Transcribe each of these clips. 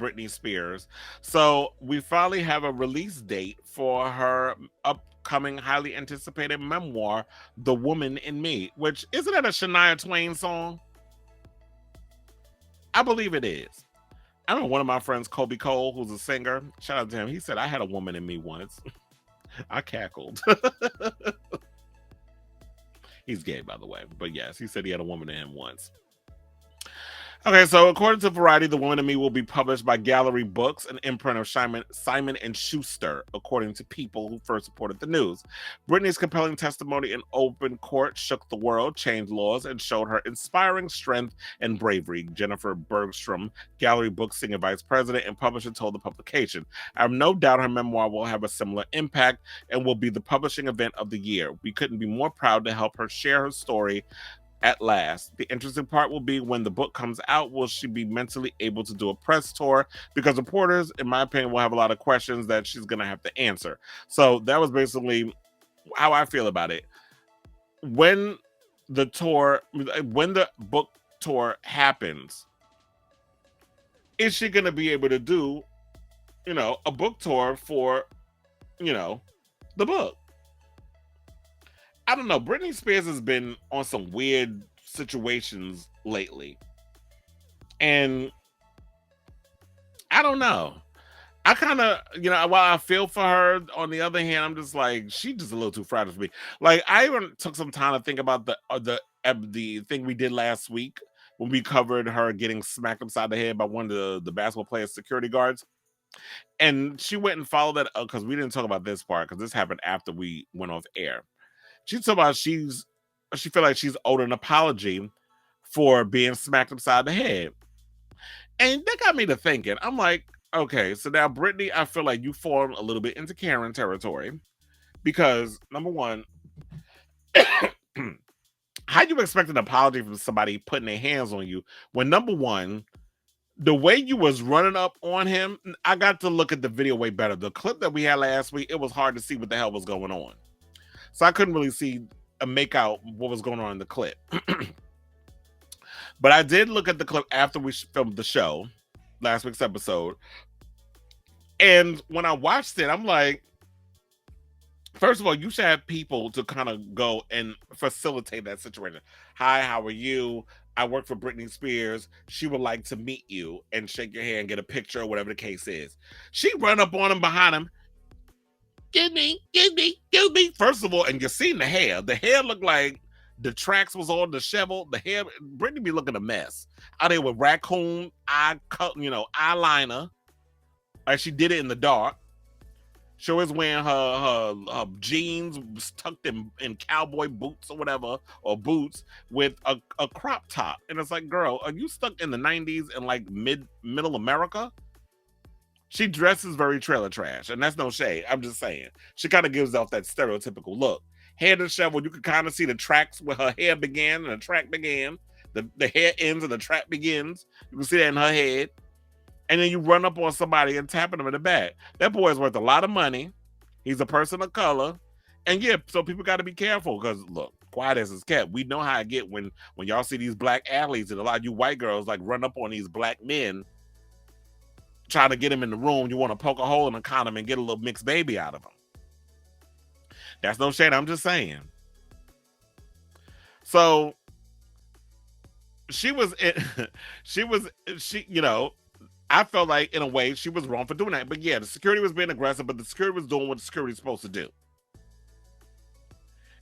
Britney Spears. So we finally have a release date for her upcoming, highly anticipated memoir, "The Woman in Me," which isn't that a Shania Twain song? I believe it is. I know one of my friends, Kobe Cole, who's a singer. Shout out to him. He said I had a woman in me once. I cackled. He's gay, by the way, but yes, he said he had a woman in him once. Okay, so according to Variety, "The Woman in Me" will be published by Gallery Books, an imprint of Simon and Schuster, according to people who first reported the news. Britney's compelling testimony in open court shook the world, changed laws, and showed her inspiring strength and bravery. Jennifer Bergstrom, Gallery Books senior vice president and publisher, told the publication, "I have no doubt her memoir will have a similar impact and will be the publishing event of the year. We couldn't be more proud to help her share her story at last. The interesting part will be when the book comes out, will she be mentally able to do a press tour? Because reporters, in my opinion, will have a lot of questions that she's going to have to answer." So that was basically how I feel about it. When when the book tour happens, is she going to be able to do, a book tour for, you know, the book? I don't know. Britney Spears has been on some weird situations lately. And I don't know. I kind of, while I feel for her, on the other hand, I'm just like, she's just a little too fragile for me. Like, I even took some time to think about the thing we did last week when we covered her getting smacked upside the head by one of the basketball players' security guards. And she went and followed that up because we didn't talk about this part because this happened after we went off air. She talked about she feel like she's owed an apology for being smacked upside the head. And that got me to thinking. I'm like, okay, so now Brittany, I feel like you fall a little bit into Karen territory because number one, how you expect an apology from somebody putting their hands on you when number one, the way you was running up on him, I got to look at the video way better. The clip that we had last week, it was hard to see what the hell was going on. So I couldn't really see make out what was going on in the clip. But I did look at the clip after we filmed the show, last week's episode. And when I watched it, I'm like, first of all, you should have people to kind of go and facilitate that situation. "Hi, how are you? I work for Britney Spears. She would like to meet you," and shake your hand, get a picture, or whatever the case is. She run up on him behind him. "Give me, give me, give me." First of all, and you seen the hair. The hair looked like the tracks was all disheveled. The hair, Brittany be looking a mess. Out there with raccoon eyeliner. Like she did it in the dark. She was wearing her jeans tucked in cowboy boots or whatever, or boots with a crop top. And it's like, girl, are you stuck in the 90s in like middle America? She dresses very trailer trash, and that's no shade. I'm just saying. She kind of gives off that stereotypical look. Hair disheveled, you can kind of see the tracks where her hair began and the track began. The hair ends and the track begins. You can see that in her head. And then you run up on somebody and tapping them in the back. That boy is worth a lot of money. He's a person of color. And yeah, so people got to be careful because look, quiet as it's kept. We know how I get when y'all see these black athletes and a lot of you white girls like run up on these black men trying to get him in the room. You want to poke a hole in the condom and get a little mixed baby out of him. That's no shade. I'm just saying. So she I felt like in a way she was wrong for doing that. But yeah, the security was being aggressive, but the security was doing what the security is supposed to do.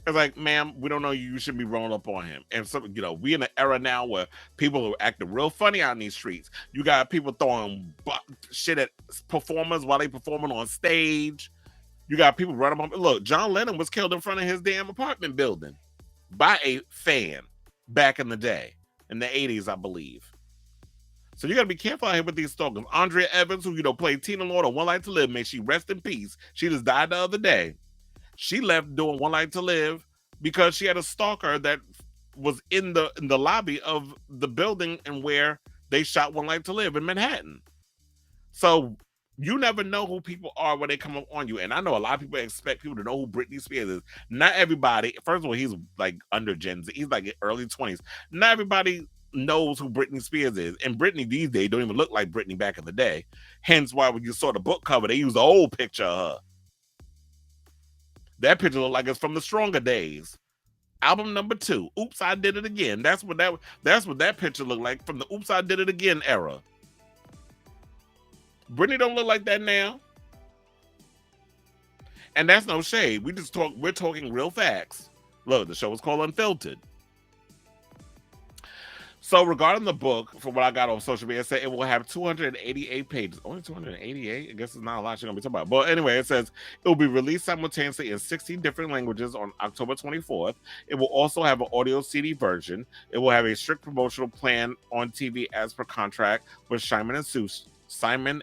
It's like, ma'am, we don't know you. You shouldn't be rolling up on him. And so, we in an era now where people are acting real funny out in these streets. You got people throwing shit at performers while they performing on stage. You got people running up. Look, John Lennon was killed in front of his damn apartment building by a fan back in the day, in the 80s, I believe. So you got to be careful out here with these stalkers. Andrea Evans, who, played Tina Lord on One Life to Live, may she rest in peace. She just died the other day. She left doing One Life to Live because she had a stalker that was in the lobby of the building and where they shot One Life to Live in Manhattan. So you never know who people are when they come up on you. And I know a lot of people expect people to know who Britney Spears is. Not everybody. First of all, he's like under Gen Z. He's like early 20s. Not everybody knows who Britney Spears is. And Britney these days don't even look like Britney back in the day. Hence why when you saw the book cover, they used the old picture of her. That picture looked like it's from the Stronger Days. Album number 2. Oops, I Did It Again. That's what that picture looked like from the Oops, I Did It Again era. Britney don't look like that now. And that's no shade. We're talking real facts. Look, the show is called Unfiltered. So regarding the book, from what I got on social media, it said it will have 288 pages. Only 288? I guess it's not a lot you're going to be talking about. But anyway, it says it will be released simultaneously in 16 different languages on October 24th. It will also have an audio CD version. It will have a strict promotional plan on TV as per contract with Simon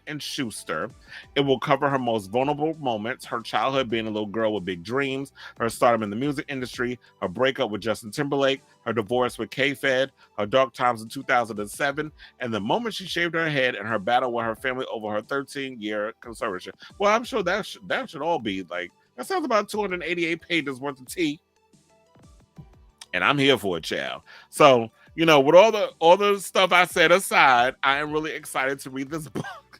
and Schuster. It will cover her most vulnerable moments, her childhood being a little girl with big dreams, her stardom in the music industry, her breakup with Justin Timberlake, her divorce with K-Fed, her dark times in 2007, and the moment she shaved her head and her battle with her family over her 13-year conservatorship. Well, I'm sure that should all be like, that sounds about 288 pages worth of tea. And I'm here for it, child. So, with all the stuff I said aside, I am really excited to read this book.